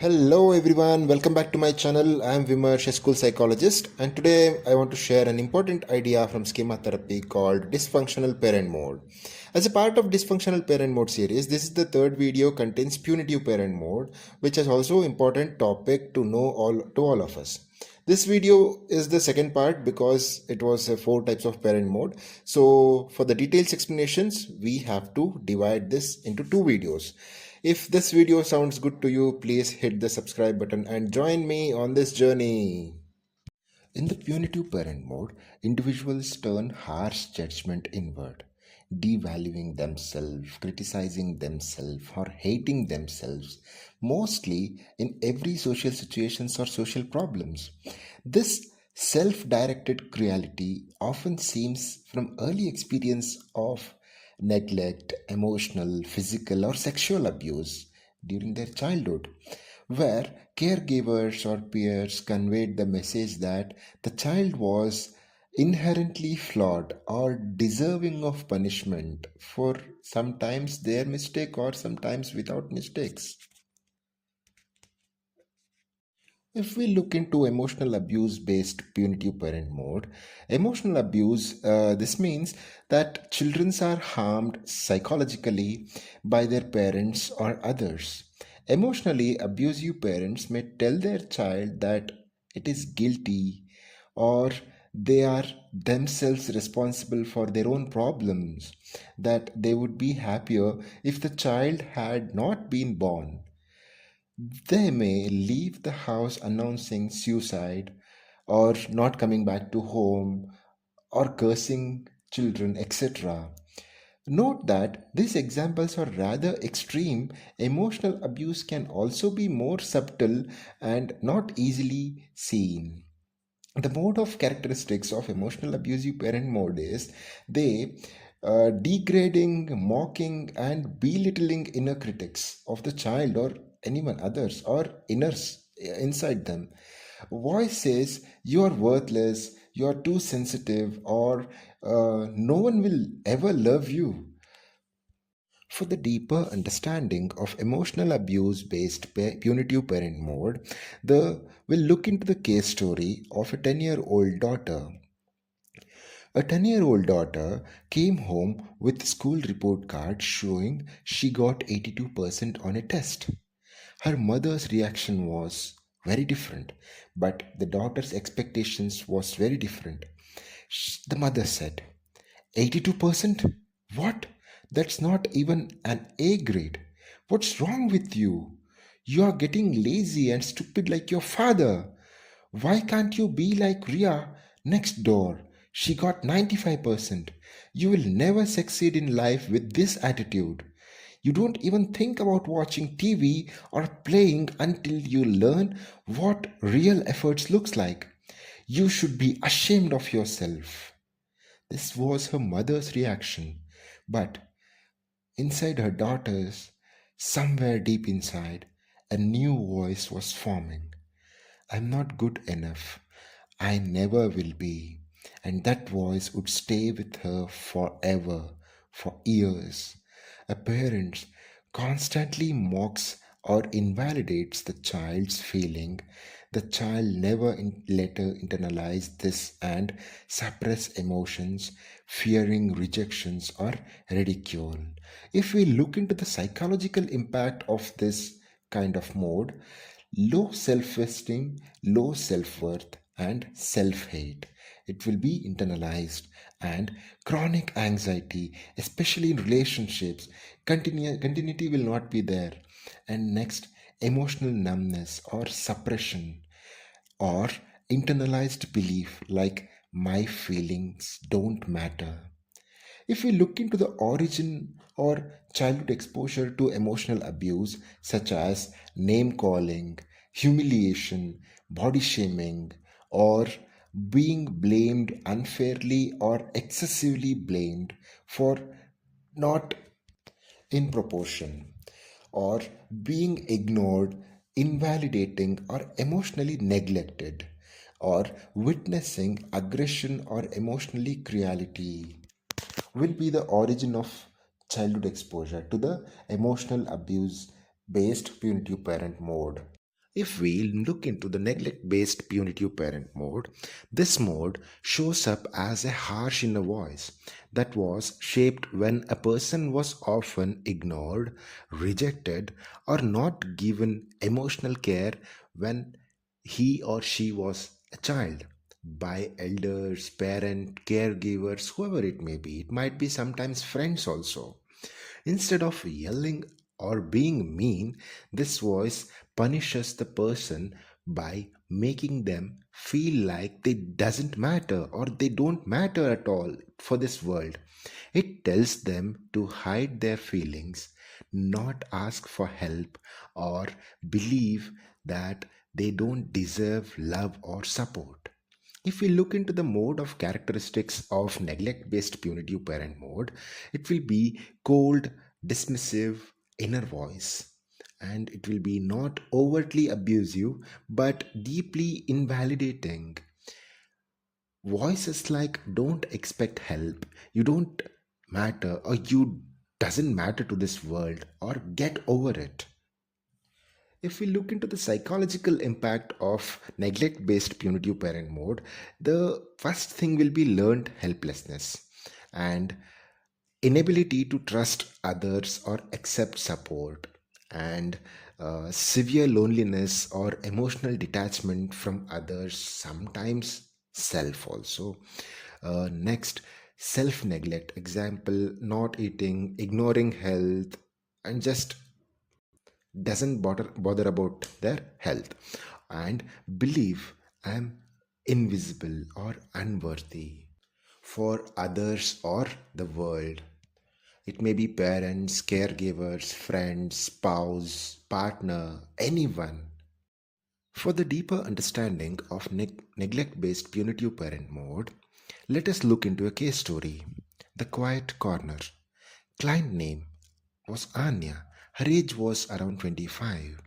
Hello everyone, welcome back to my channel. I am Vimarsh, a school psychologist, and today I want to share an important idea from schema therapy called dysfunctional parent mode. As a part of dysfunctional parent mode series, this is the third video contains punitive parent mode, which is also important topic to know all of us. This video is the second part because it was four types of parent mode. So for the details explanations, we have to divide this into two videos. If this video sounds good to you, please hit the subscribe button and join me on this journey. In the punitive parent mode, individuals turn harsh judgment inward, devaluing themselves, criticizing themselves, or hating themselves, mostly in every social situations or social problems. This self-directed cruelty often seems from early experience of neglect, emotional, physical, or sexual abuse during their childhood, where caregivers or peers conveyed the message that the child was inherently flawed or deserving of punishment for sometimes their mistake or sometimes without mistakes. If we look into emotional abuse based punitive parent mode, emotional abuse, this means that children are harmed psychologically by their parents or others. Emotionally abusive parents may tell their child that it is guilty or they are themselves responsible for their own problems, that they would be happier if the child had not been born. They may leave the house announcing suicide or not coming back to home or cursing children, etc. Note that these examples are rather extreme. Emotional abuse can also be more subtle and not easily seen. The mode of characteristics of emotional abusive parent mode is they degrading, mocking, and belittling inner critics of the child or anyone others or inners inside them. Voice says you are worthless, you are too sensitive, or no one will ever love you. For the deeper understanding of emotional abuse based punitive parent mode, we'll look into the case story of a 10-year-old daughter. A 10-year-old daughter came home with school report card showing she got 82% on a test. Her mother's reaction was very different, but the daughter's expectations was very different. The mother said, 82%? What? That's not even an A grade. What's wrong with you? You are getting lazy and stupid like your father. Why can't you be like Ria next door? She got 95%. You will never succeed in life with this attitude. You don't even think about watching TV or playing until you learn what real efforts looks like. You should be ashamed of yourself. This was her mother's reaction. But inside her daughter's, somewhere deep inside, a new voice was forming. I'm not good enough. I never will be. And that voice would stay with her forever, for years. A parent constantly mocks or invalidates the child's feeling. The child never later internalize this and suppress emotions, fearing rejections or ridicule. If we look into the psychological impact of this kind of mode, low self esteem, low self worth, and self hate. It will be internalized, and chronic anxiety, especially in relationships, continuity will not be there. And next, emotional numbness or suppression or internalized belief like my feelings don't matter. If we look into the origin or childhood exposure to emotional abuse, such as name calling, humiliation, body shaming, or being blamed unfairly or excessively blamed for not in proportion, or being ignored, invalidating, or emotionally neglected, or witnessing aggression or emotionally cruelty will be the origin of childhood exposure to the emotional abuse based punitive parent mode. If we look into the neglect based punitive parent mode, this mode shows up as a harsh inner voice that was shaped when a person was often ignored, rejected, or not given emotional care when he or she was a child by elders, parents, caregivers, whoever it may be. It might be sometimes friends also. Instead of yelling or being mean, this voice punishes the person by making them feel like they doesn't matter or they don't matter at all for this world. It tells them to hide their feelings, not ask for help, or believe that they don't deserve love or support. If we look into the mode of characteristics of neglect based punitive parent mode, it will be cold, dismissive, inner voice. And it will be not overtly abusive but deeply invalidating. Voices like don't expect help, you don't matter, or you doesn't matter to this world, or get over it. If we look into the psychological impact of neglect based punitive parent mode, the first thing will be learned helplessness and inability to trust others or accept support, and severe loneliness or emotional detachment from others, sometimes self also. Next, self neglect, example, not eating, ignoring health, and just doesn't bother about their health, and believe I'm invisible or unworthy for others or the world. It may be parents, caregivers, friends, spouse, partner, anyone. For the deeper understanding of neglect based punitive parent mode, let us look into a case story. The Quiet Corner. Client name was Anya. Her age was around 25.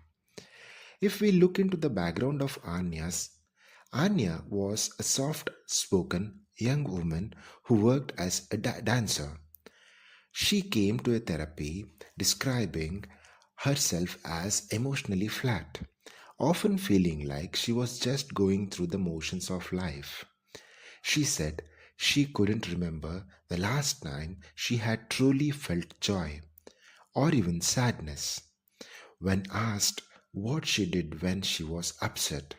If we look into the background of Anya was a soft spoken young woman who worked as a dancer. She came to a therapy describing herself as emotionally flat, often feeling like she was just going through the motions of life. She said she couldn't remember the last time she had truly felt joy or even sadness. When asked what she did when she was upset,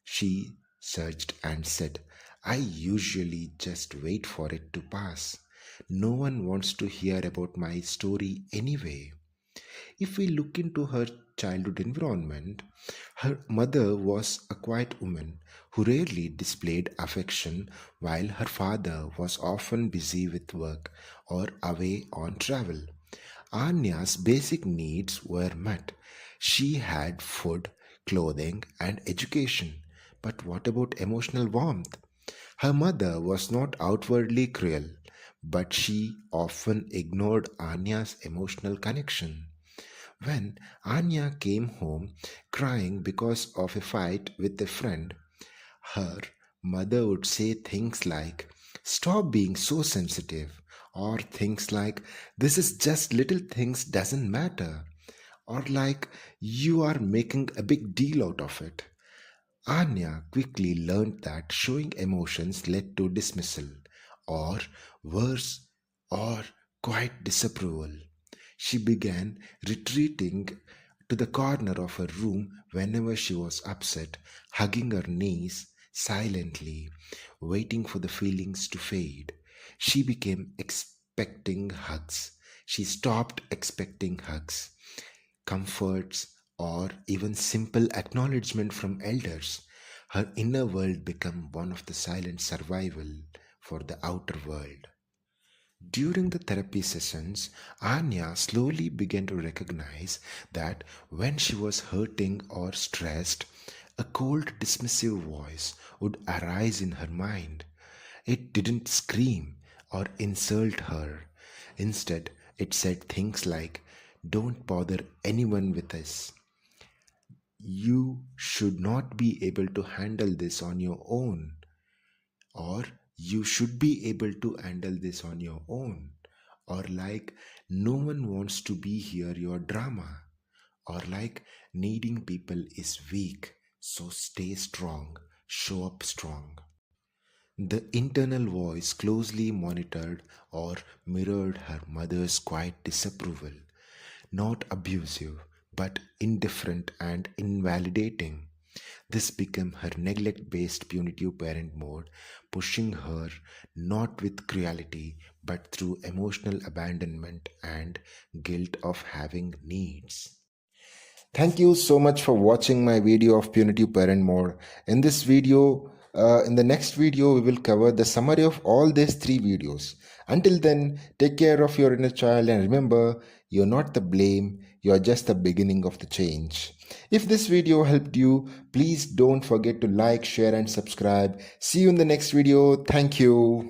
she surged and said, I usually just wait for it to pass. No one wants to hear about my story anyway. If we look into her childhood environment, her mother was a quiet woman who rarely displayed affection, while her father was often busy with work or away on travel. Anya's basic needs were met. She had food, clothing, and education. But what about emotional warmth? Her mother was not outwardly cruel, but she often ignored Anya's emotional connection. When Anya came home crying because of a fight with a friend, her mother would say things like, Stop being so sensitive, or things like, This is just little things, doesn't matter, or like, You are making a big deal out of it. Anya quickly learned that showing emotions led to dismissal, or worse, or quiet disapproval. She began retreating to the corner of her room whenever she was upset, hugging her knees silently, waiting for the feelings to fade. She became expecting hugs. She stopped expecting hugs, comforts, or even simple acknowledgement from elders. Her inner world became one of the silent survival for the outer world. During the therapy sessions, Anya slowly began to recognize that when she was hurting or stressed, a cold, dismissive voice would arise in her mind. It didn't scream or insult her. Instead, it said things like, Don't bother anyone with this. You should not be able to handle this on your own, or you should be able to handle this on your own, or like no one wants to be here your drama, or like Needing people is weak, so stay strong, show up strong. The internal voice closely monitored or mirrored her mother's quiet disapproval, not abusive, but indifferent and invalidating. This became her neglect based punitive parent mode, pushing her not with cruelty but through emotional abandonment and guilt of having needs. Thank you so much for watching my video of punitive parent mode. In the next video, we will cover the summary of all these three videos. Until then, take care of your inner child and remember, you're not the blame, you're just the beginning of the change. If this video helped you, please don't forget to like, share and subscribe. See you in the next video. Thank you.